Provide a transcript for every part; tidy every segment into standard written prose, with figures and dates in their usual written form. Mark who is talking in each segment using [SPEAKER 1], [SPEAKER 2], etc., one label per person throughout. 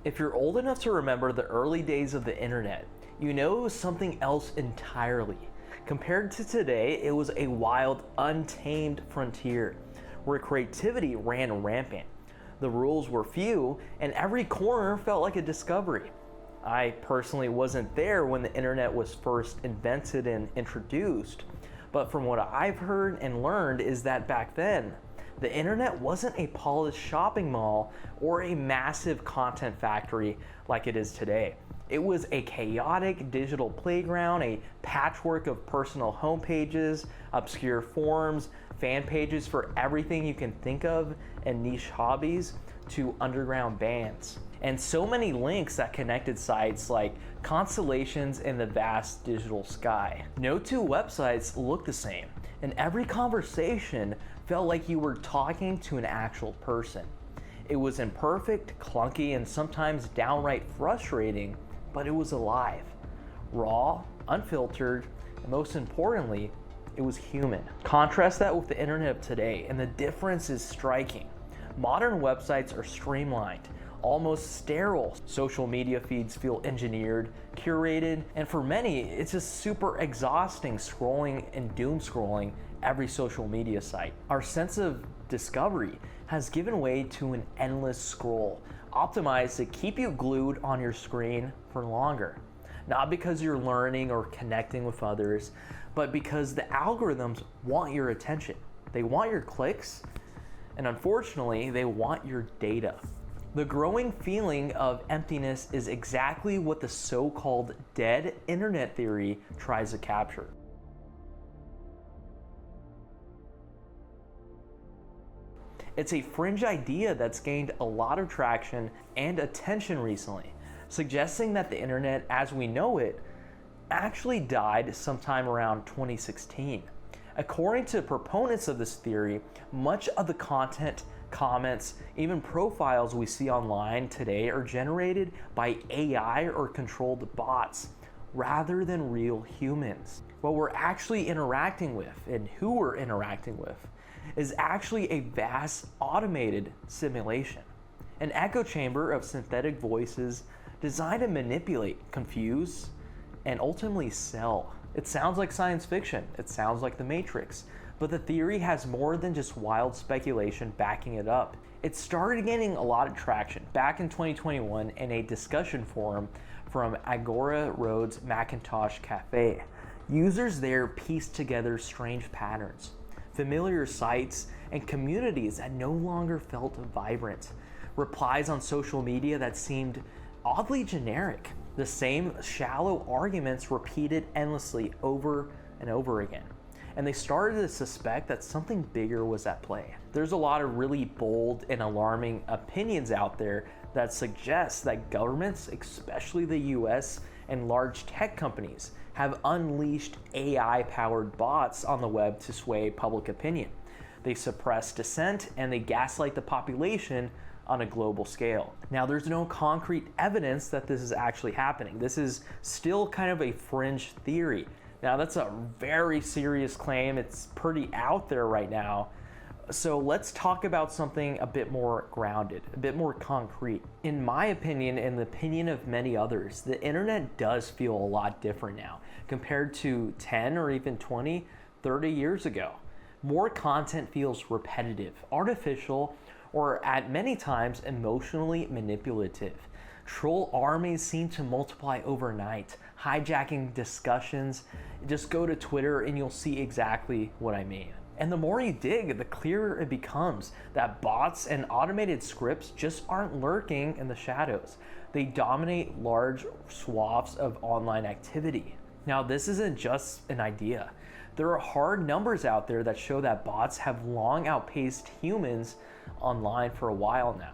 [SPEAKER 1] If you're old enough to remember the early days of the internet, you know it was something else entirely. Compared to today, it was a wild, untamed frontier where creativity ran rampant. The rules were few, and every corner felt like a discovery. I personally wasn't there when the internet was first invented and introduced, but from what I've heard and learned is that back then, the internet wasn't a polished shopping mall or a massive content factory like it is today. It was a chaotic digital playground, a patchwork of personal homepages, obscure forums, fan pages for everything you can think of, and niche hobbies to underground bands. And so many links that connected sites like constellations in the vast digital sky. No two websites look the same, and every conversation felt like you were talking to an actual person. It was imperfect, clunky, and sometimes downright frustrating, but it was alive, raw, unfiltered, and most importantly, it was human. Contrast that with the internet of today, and the difference is striking. Modern websites are streamlined, almost sterile. Social media feeds feel engineered, curated, and for many, it's just super exhausting scrolling and doom scrolling every social media site. Our sense of discovery has given way to an endless scroll, optimized to keep you glued on your screen for longer. Not because you're learning or connecting with others, but because the algorithms want your attention. They want your clicks, and unfortunately, they want your data. The growing feeling of emptiness is exactly what the so-called dead internet theory tries to capture. It's a fringe idea that's gained a lot of traction and attention recently, suggesting that the internet as we know it actually died sometime around 2016. According to proponents of this theory, much of the content, comments, even profiles we see online today are generated by AI or controlled bots rather than real humans. What we're actually interacting with and who we're interacting with is actually a vast automated simulation, an echo chamber of synthetic voices designed to manipulate, confuse, and ultimately sell. It sounds like science fiction, it sounds like The Matrix, but the theory has more than just wild speculation backing it up. It started gaining a lot of traction back in 2021 in a discussion forum from Agora Road's Macintosh Cafe. Users there pieced together strange patterns, familiar sites, and communities that no longer felt vibrant. Replies on social media that seemed oddly generic. The same shallow arguments repeated endlessly over and over again. And they started to suspect that something bigger was at play. There's a lot of really bold and alarming opinions out there that suggest that governments, especially the US and large tech companies, have unleashed AI-powered bots on the web to sway public opinion. They suppress dissent and they gaslight the population on a global scale. Now, there's no concrete evidence that this is actually happening. This is still kind of a fringe theory. Now, that's a very serious claim. It's pretty out there right now. So let's talk about something a bit more grounded, a bit more concrete. In my opinion, and the opinion of many others, the internet does feel a lot different now compared to 10 or even 20, 30 years ago. More content feels repetitive, artificial, or at many times emotionally manipulative. Troll armies seem to multiply overnight, hijacking discussions. Just go to Twitter and you'll see exactly what I mean. And the more you dig, the clearer it becomes that bots and automated scripts just aren't lurking in the shadows. They dominate large swaths of online activity. Now, this isn't just an idea. There are hard numbers out there that show that bots have long outpaced humans online for a while now.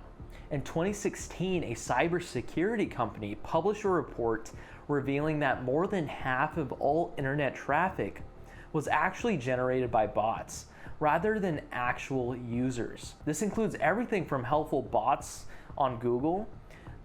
[SPEAKER 1] In 2016, a cybersecurity company published a report revealing that more than half of all internet traffic was actually generated by bots rather than actual users. This includes everything from helpful bots on Google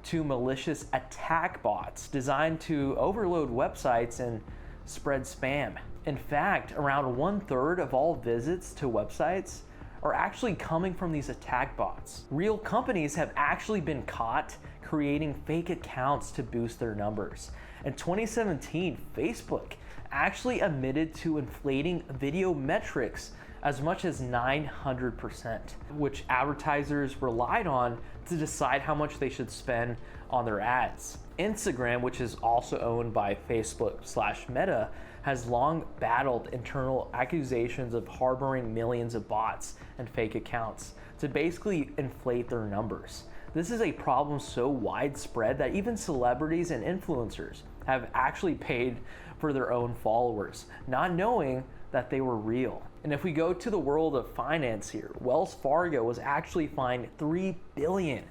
[SPEAKER 1] to malicious attack bots designed to overload websites and spread spam. In fact, around 1/3 of all visits to websites are actually coming from these attack bots. Real companies have actually been caught creating fake accounts to boost their numbers. In 2017, Facebook actually admitted to inflating video metrics as much as 900%, which advertisers relied on to decide how much they should spend on their ads. Instagram, which is also owned by Facebook/Meta, has long battled internal accusations of harboring millions of bots and fake accounts to basically inflate their numbers. This is a problem so widespread that even celebrities and influencers have actually paid for their own followers, not knowing that they were real. And if we go to the world of finance here, Wells Fargo was actually fined $3 billion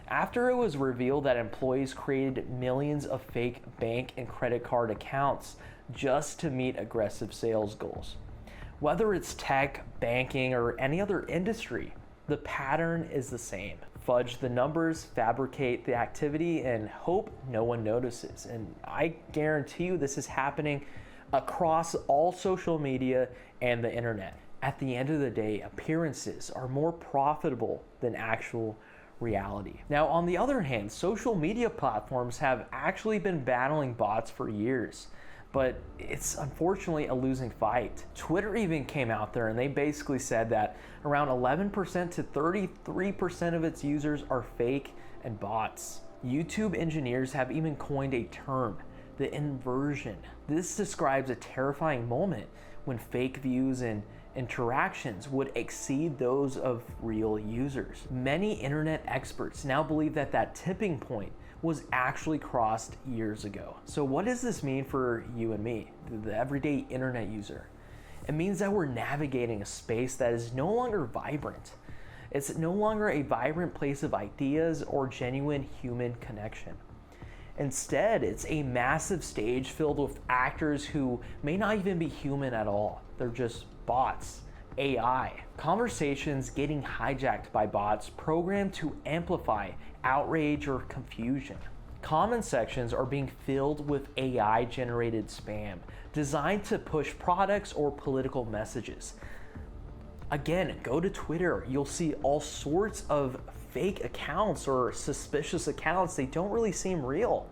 [SPEAKER 1] after it was revealed that employees created millions of fake bank and credit card accounts just to meet aggressive sales goals. Whether it's tech, banking, or any other industry, the pattern is the same. Fudge the numbers, fabricate the activity, and hope no one notices. And I guarantee you this is happening across all social media and the internet. At the end of the day, appearances are more profitable than actual reality. Now, on the other hand, social media platforms have actually been battling bots for years, but it's unfortunately a losing fight. Twitter even came out there and they basically said that around 11% to 33% of its users are fake and bots. YouTube engineers have even coined a term, the inversion. This describes a terrifying moment when fake views and interactions would exceed those of real users. Many internet experts now believe that that tipping point was actually crossed years ago. So what does this mean for you and me, the everyday internet user? It means that we're navigating a space that is no longer vibrant. It's no longer a vibrant place of ideas or genuine human connection. Instead, it's a massive stage filled with actors who may not even be human at all. They're just bots, AI. Conversations getting hijacked by bots programmed to amplify outrage or confusion. Comment sections are being filled with AI-generated spam designed to push products or political messages. Again, go to Twitter, you'll see all sorts of fake accounts or suspicious accounts. They don't really seem real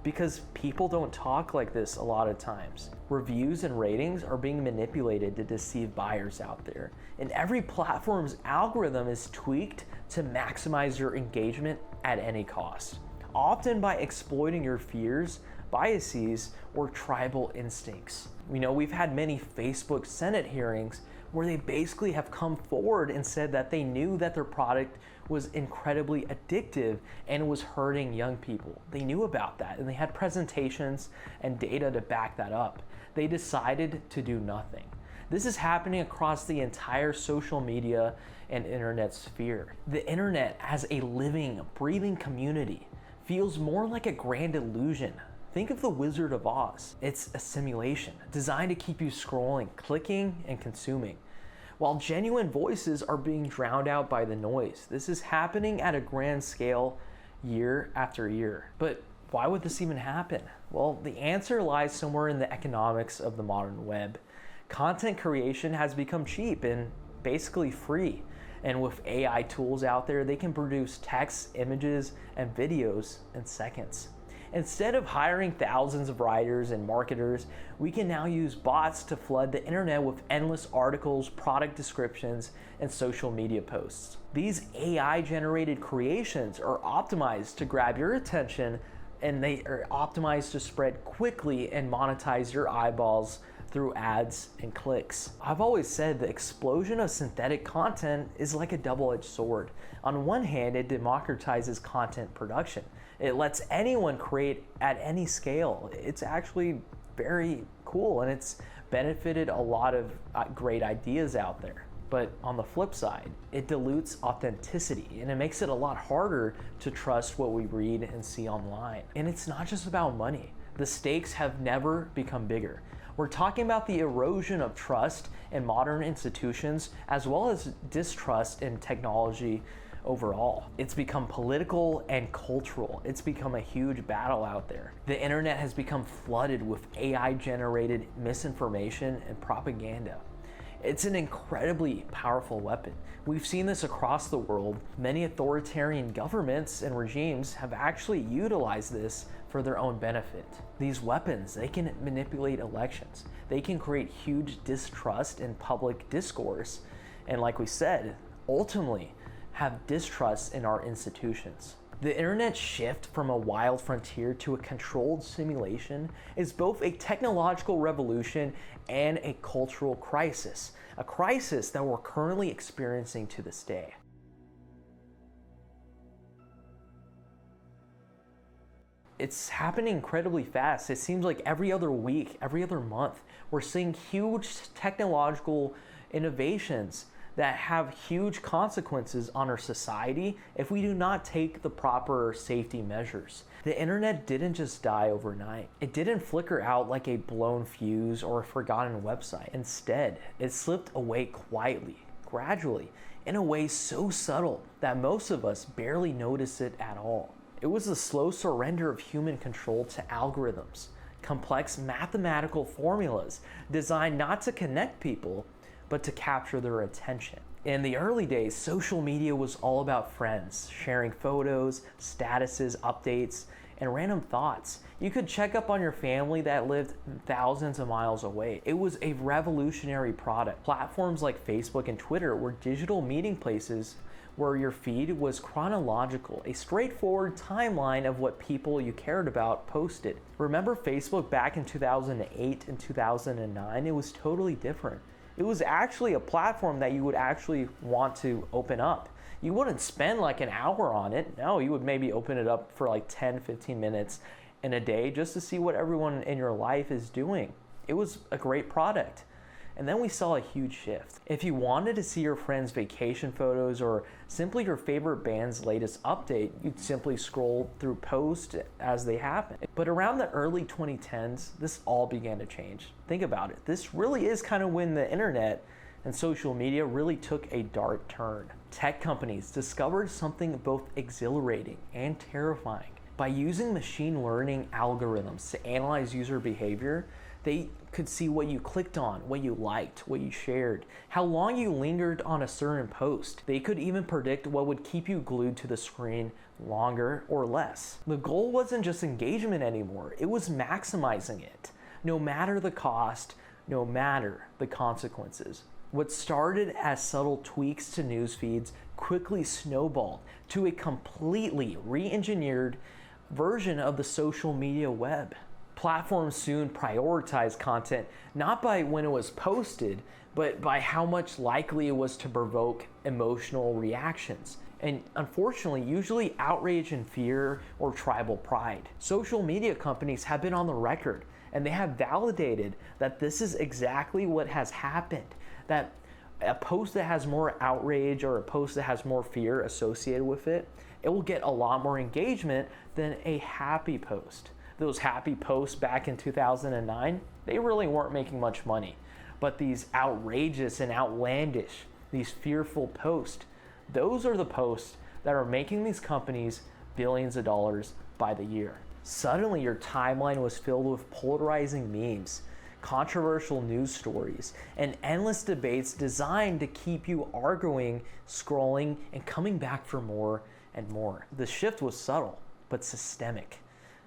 [SPEAKER 1] because people don't talk like this a lot of times. Reviews and ratings are being manipulated to deceive buyers out there. And every platform's algorithm is tweaked to maximize your engagement at any cost, often by exploiting your fears, biases, or tribal instincts. We've had many Facebook Senate hearings where they basically have come forward and said that they knew that their product was incredibly addictive and was hurting young people. They knew about that and they had presentations and data to back that up. They decided to do nothing. This is happening across the entire social media and internet sphere. The internet as a living, breathing community feels more like a grand illusion. Think of the Wizard of Oz. It's a simulation designed to keep you scrolling, clicking, and consuming, while genuine voices are being drowned out by the noise. This is happening at a grand scale year after year. But why would this even happen? Well, the answer lies somewhere in the economics of the modern web. Content creation has become cheap and basically free. And with AI tools out there, they can produce text, images, and videos in seconds. Instead of hiring thousands of writers and marketers, we can now use bots to flood the internet with endless articles, product descriptions, and social media posts. These AI-generated creations are optimized to grab your attention, and they are optimized to spread quickly and monetize your eyeballs through ads and clicks. I've always said the explosion of synthetic content is like a double-edged sword. On one hand, it democratizes content production. It lets anyone create at any scale. It's actually very cool and it's benefited a lot of great ideas out there. But on the flip side, it dilutes authenticity and it makes it a lot harder to trust what we read and see online. And it's not just about money. The stakes have never become bigger. We're talking about the erosion of trust in modern institutions as well as distrust in technology overall. It's become political and cultural. It's become a huge battle out there. The internet has become flooded with AI-generated misinformation and propaganda. It's an incredibly powerful weapon. We've seen this across the world. Many authoritarian governments and regimes have actually utilized this for their own benefit. These weapons, they can manipulate elections. They can create huge distrust in public discourse. And like we said, ultimately have distrust in our institutions. The internet's shift from a wild frontier to a controlled simulation is both a technological revolution and a cultural crisis, a crisis that we're currently experiencing to this day. It's happening incredibly fast. It seems like every other week, every other month, we're seeing huge technological innovations that have huge consequences on our society if we do not take the proper safety measures. The internet didn't just die overnight. It didn't flicker out like a blown fuse or a forgotten website. Instead, it slipped away quietly, gradually, in a way so subtle that most of us barely notice it at all. It was the slow surrender of human control to algorithms, complex mathematical formulas designed not to connect people, but to capture their attention. In the early days, social media was all about friends, sharing photos, statuses, updates, and random thoughts. You could check up on your family that lived thousands of miles away. It was a revolutionary product. Platforms like Facebook and Twitter were digital meeting places where your feed was chronological, a straightforward timeline of what people you cared about posted. Remember Facebook back in 2008 and 2009? It was totally different. It was actually a platform that you would actually want to open up. You wouldn't spend like an hour on it. No, you would maybe open it up for like 10, 15 minutes in a day just to see what everyone in your life is doing. It was a great product. And then we saw a huge shift. If you wanted to see your friends' vacation photos or simply your favorite band's latest update, you'd simply scroll through posts as they happen. But around the early 2010s, this all began to change. Think about it. This really is kind of when the internet and social media really took a dark turn. Tech companies discovered something both exhilarating and terrifying. By using machine learning algorithms to analyze user behavior, they could see what you clicked on, what you liked, what you shared, how long you lingered on a certain post. They could even predict what would keep you glued to the screen longer or less. The goal wasn't just engagement anymore, it was maximizing it, no matter the cost, no matter the consequences. What started as subtle tweaks to news feeds quickly snowballed to a completely re-engineered version of the social media web. Platforms soon prioritized content not by when it was posted, but by how much likely it was to provoke emotional reactions. And unfortunately, usually outrage and fear or tribal pride. Social media companies have been on the record and they have validated that this is exactly what has happened. That a post that has more outrage or a post that has more fear associated with it, it will get a lot more engagement than a happy post. Those happy posts back in 2009, they really weren't making much money. But these outrageous and outlandish, these fearful posts, those are the posts that are making these companies billions of dollars by the year. Suddenly your timeline was filled with polarizing memes, controversial news stories, and endless debates designed to keep you arguing, scrolling, and coming back for more and more. The shift was subtle, but systemic.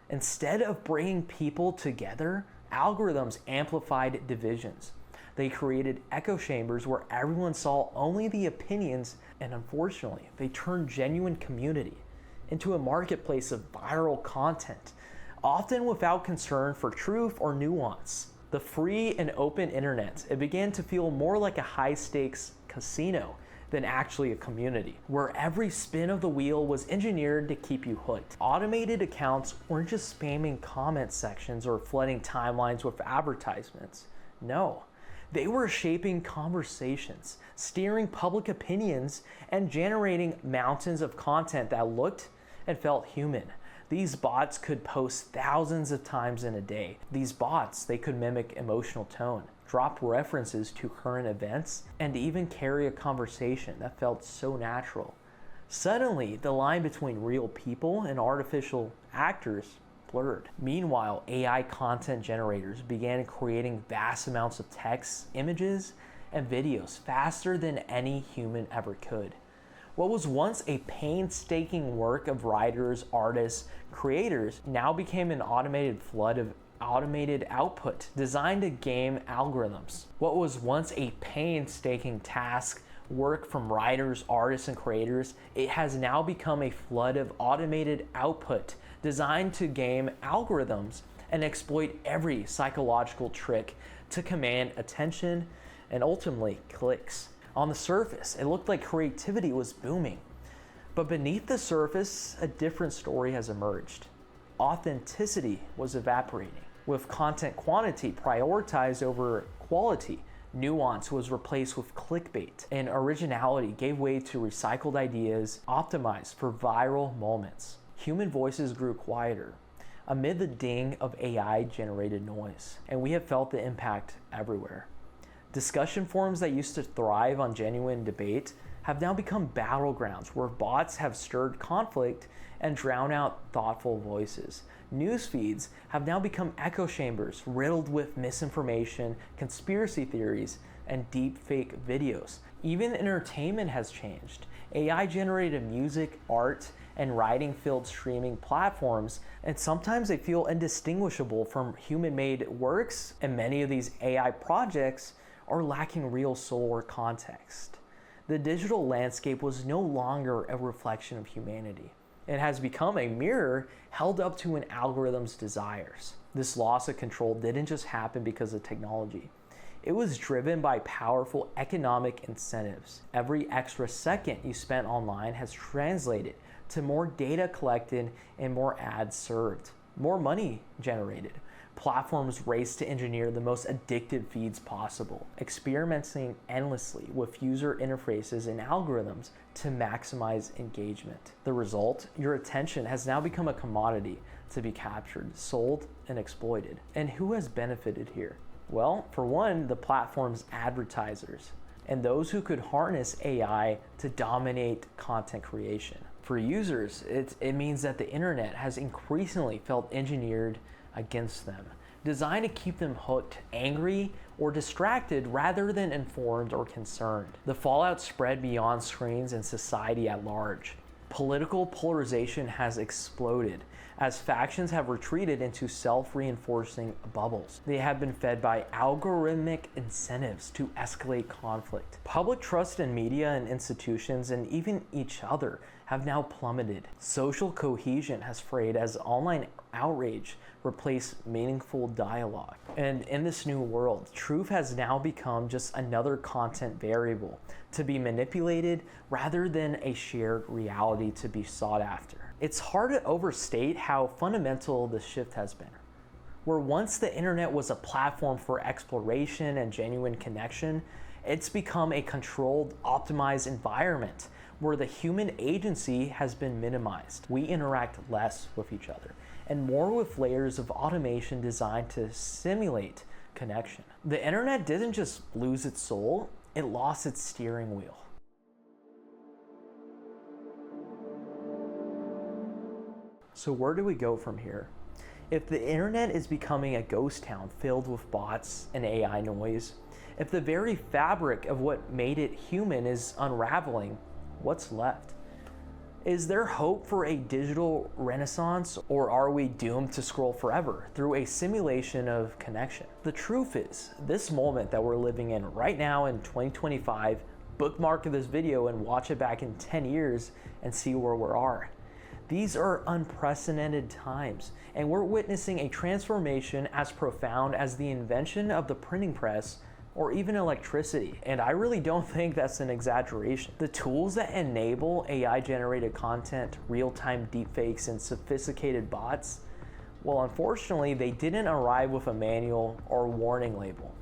[SPEAKER 1] Instead of bringing people together, algorithms amplified divisions. They created echo chambers where everyone saw only the opinions, and unfortunately, they turned genuine community into a marketplace of viral content, often without concern for truth or nuance. The free and open internet, it began to feel more like a high-stakes casino than actually a community, where every spin of the wheel was engineered to keep you hooked. Automated accounts weren't just spamming comment sections or flooding timelines with advertisements. No, they were shaping conversations, steering public opinions, and generating mountains of content that looked and felt human. These bots could post thousands of times in a day. These bots, they could mimic emotional tone, drop references to current events, and even carry a conversation that felt so natural. Suddenly, the line between real people and artificial actors blurred. Meanwhile, AI content generators began creating vast amounts of text, images, and videos faster than any human ever could. What was once a painstaking work of writers, artists, creators now became an automated flood of automated output designed to game algorithms. What was once a painstaking task, work from writers, artists, and creators, it has now become a flood of automated output designed to game algorithms and exploit every psychological trick to command attention and ultimately clicks. On the surface, it looked like creativity was booming. But beneath the surface, a different story has emerged. Authenticity was evaporating. With content quantity prioritized over quality, nuance was replaced with clickbait, and originality gave way to recycled ideas optimized for viral moments. Human voices grew quieter amid the ding of AI-generated noise, and we have felt the impact everywhere. Discussion forums that used to thrive on genuine debate have now become battlegrounds where bots have stirred conflict and drowned out thoughtful voices. News feeds have now become echo chambers riddled with misinformation, conspiracy theories, and deepfake videos. Even entertainment has changed. AI-generated music, art, and writing-filled streaming platforms, and sometimes they feel indistinguishable from human-made works, and many of these AI projects are lacking real soul or context. The digital landscape was no longer a reflection of humanity. It has become a mirror held up to an algorithm's desires. This loss of control didn't just happen because of technology. It was driven by powerful economic incentives. Every extra second you spent online has translated to more data collected and more ads served, more money generated. Platforms race to engineer the most addictive feeds possible, experimenting endlessly with user interfaces and algorithms to maximize engagement. The result, your attention has now become a commodity to be captured, sold, and exploited. And who has benefited here? Well, for one, the platform's advertisers and those who could harness AI to dominate content creation. For users, it means that the internet has increasingly felt engineered against them, designed to keep them hooked, angry, or distracted rather than informed or concerned. The fallout spread beyond screens and society at large. Political polarization has exploded as factions have retreated into self-reinforcing bubbles. They have been fed by algorithmic incentives to escalate conflict. Public trust in media and institutions and even each other have now plummeted. Social cohesion has frayed as online outrage replaced meaningful dialogue. And in this new world, truth has now become just another content variable to be manipulated rather than a shared reality to be sought after. It's hard to overstate how fundamental this shift has been. Where once the internet was a platform for exploration and genuine connection, it's become a controlled, optimized environment where the human agency has been minimized. We interact less with each other and more with layers of automation designed to simulate connection. The internet didn't just lose its soul, it lost its steering wheel. So where do we go from here? If the internet is becoming a ghost town filled with bots and AI noise, if the very fabric of what made it human is unraveling, what's left? Is there hope for a digital renaissance, or are we doomed to scroll forever through a simulation of connection? The truth is, this moment that we're living in right now in 2025, bookmark this video and watch it back in 10 years and see where we are. These are unprecedented times, and we're witnessing a transformation as profound as the invention of the printing press or even electricity. And I really don't think that's an exaggeration. The tools that enable AI-generated content, real-time deepfakes, and sophisticated bots, well, unfortunately, they didn't arrive with a manual or warning label.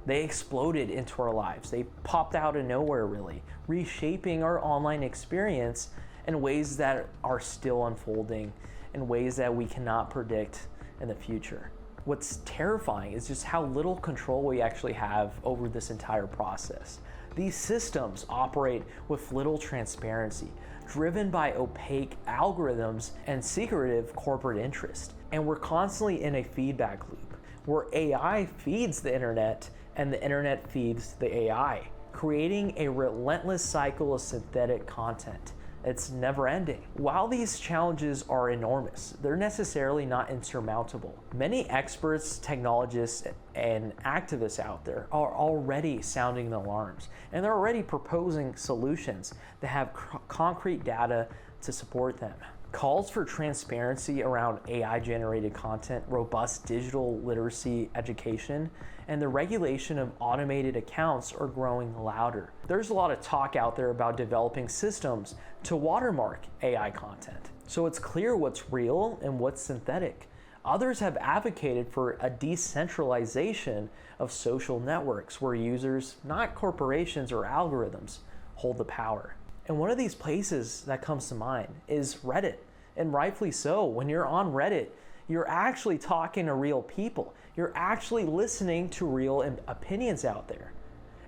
[SPEAKER 1] They exploded into our lives. They popped out of nowhere, really, reshaping our online experience in ways that are still unfolding, in ways that we cannot predict in the future. What's terrifying is just how little control we actually have over this entire process. These systems operate with little transparency, driven by opaque algorithms and secretive corporate interest. And we're constantly in a feedback loop where AI feeds the internet and the internet feeds the AI, creating a relentless cycle of synthetic content. It's never ending. While these challenges are enormous, they're necessarily not insurmountable. Many experts, technologists, and activists out there are already sounding the alarms, and they're already proposing solutions that have concrete data to support them. Calls for transparency around AI-generated content, robust digital literacy education, and the regulation of automated accounts are growing louder. There's a lot of talk out there about developing systems to watermark AI content, so it's clear what's real and what's synthetic. Others have advocated for a decentralization of social networks where users, not corporations or algorithms, hold the power. And one of these places that comes to mind is Reddit. And rightfully so. When you're on Reddit, you're actually talking to real people. You're actually listening to real opinions out there.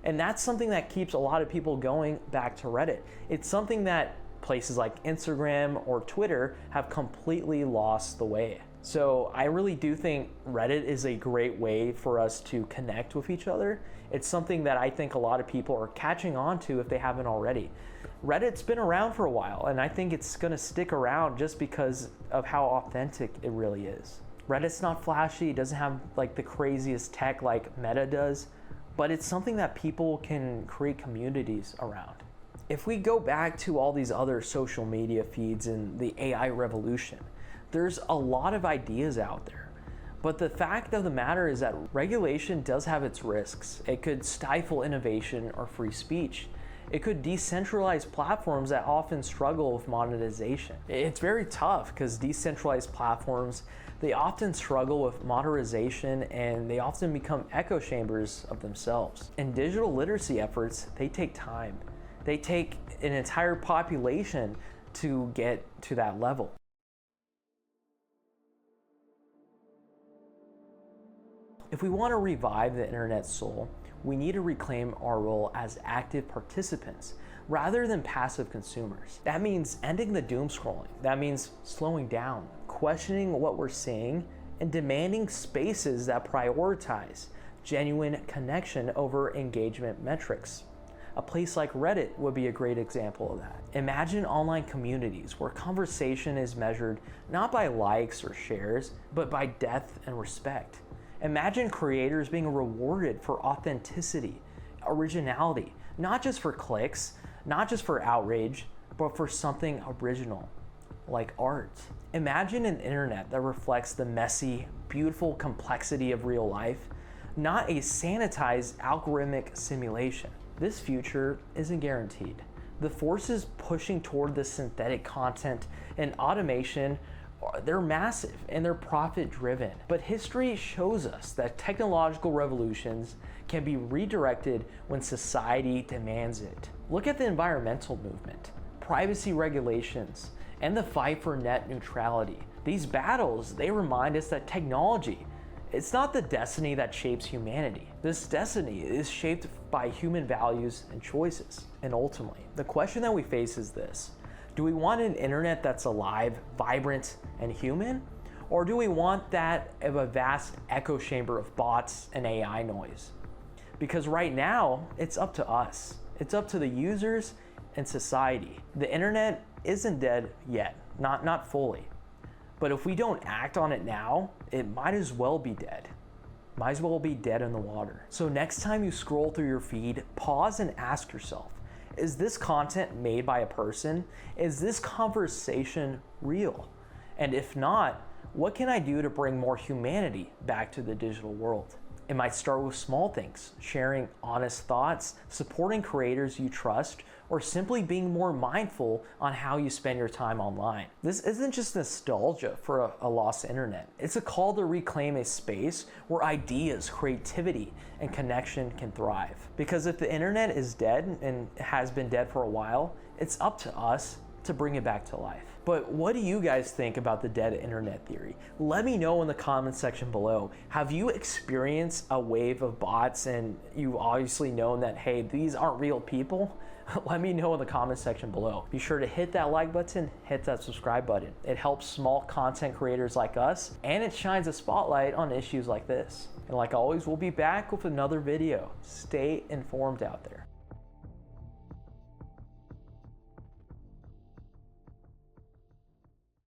[SPEAKER 1] And that's something that keeps a lot of people going back to Reddit. It's something that places like Instagram or Twitter have completely lost the way. So I really do think Reddit is a great way for us to connect with each other. It's something that I think a lot of people are catching on to if they haven't already. Reddit's been around for a while, and I think it's going to stick around just because of how authentic it really is. Reddit's not flashy, it doesn't have like the craziest tech like Meta does, but it's something that people can create communities around. If we go back to all these other social media feeds and the AI revolution, there's a lot of ideas out there. But the fact of the matter is that regulation does have its risks. It could stifle innovation or free speech. It could decentralize platforms that often struggle with monetization. It's very tough because decentralized platforms, they often struggle with monetization and they often become echo chambers of themselves. And digital literacy efforts, they take time. They take an entire population to get to that level. If we want to revive the internet's soul, we need to reclaim our role as active participants rather than passive consumers. That means ending the doom scrolling. That means slowing down, questioning what we're seeing, and demanding spaces that prioritize genuine connection over engagement metrics. A place like Reddit would be a great example of that. Imagine online communities where conversation is measured not by likes or shares, but by depth and respect. Imagine creators being rewarded for authenticity, originality, not just for clicks, not just for outrage, but for something original, like art. Imagine an internet that reflects the messy, beautiful complexity of real life, not a sanitized algorithmic simulation. This future isn't guaranteed. The forces pushing toward the synthetic content and automation, they're massive and they're profit driven. But history shows us that technological revolutions can be redirected when society demands it. Look at the environmental movement, privacy regulations, and the fight for net neutrality. These battles, they remind us that technology, it's not the destiny that shapes humanity. This destiny is shaped by human values and choices. And ultimately, the question that we face is this: do we want an internet that's alive, vibrant, and human? Or do we want that of a vast echo chamber of bots and AI noise? Because right now, it's up to us. It's up to the users and society. The internet isn't dead yet, not fully. But if we don't act on it now, it might as well be dead. Might as well be dead in the water. So next time you scroll through your feed, pause and ask yourself, is this content made by a person? Is this conversation real? And if not, what can I do to bring more humanity back to the digital world? It might start with small things, sharing honest thoughts, supporting creators you trust, or simply being more mindful on how you spend your time online. This isn't just nostalgia for a lost internet. It's a call to reclaim a space where ideas, creativity, and connection can thrive. Because if the internet is dead and has been dead for a while, it's up to us to bring it back to life. But what do you guys think about the dead internet theory? Let me know in the comments section below. Have you experienced a wave of bots and you've obviously known that, hey, these aren't real people? Let me know in the comment section below. Be sure to hit that like button, hit that subscribe button. It helps small content creators like us, and it shines a spotlight on issues like this. And like always, we'll be back with another video. Stay informed out there.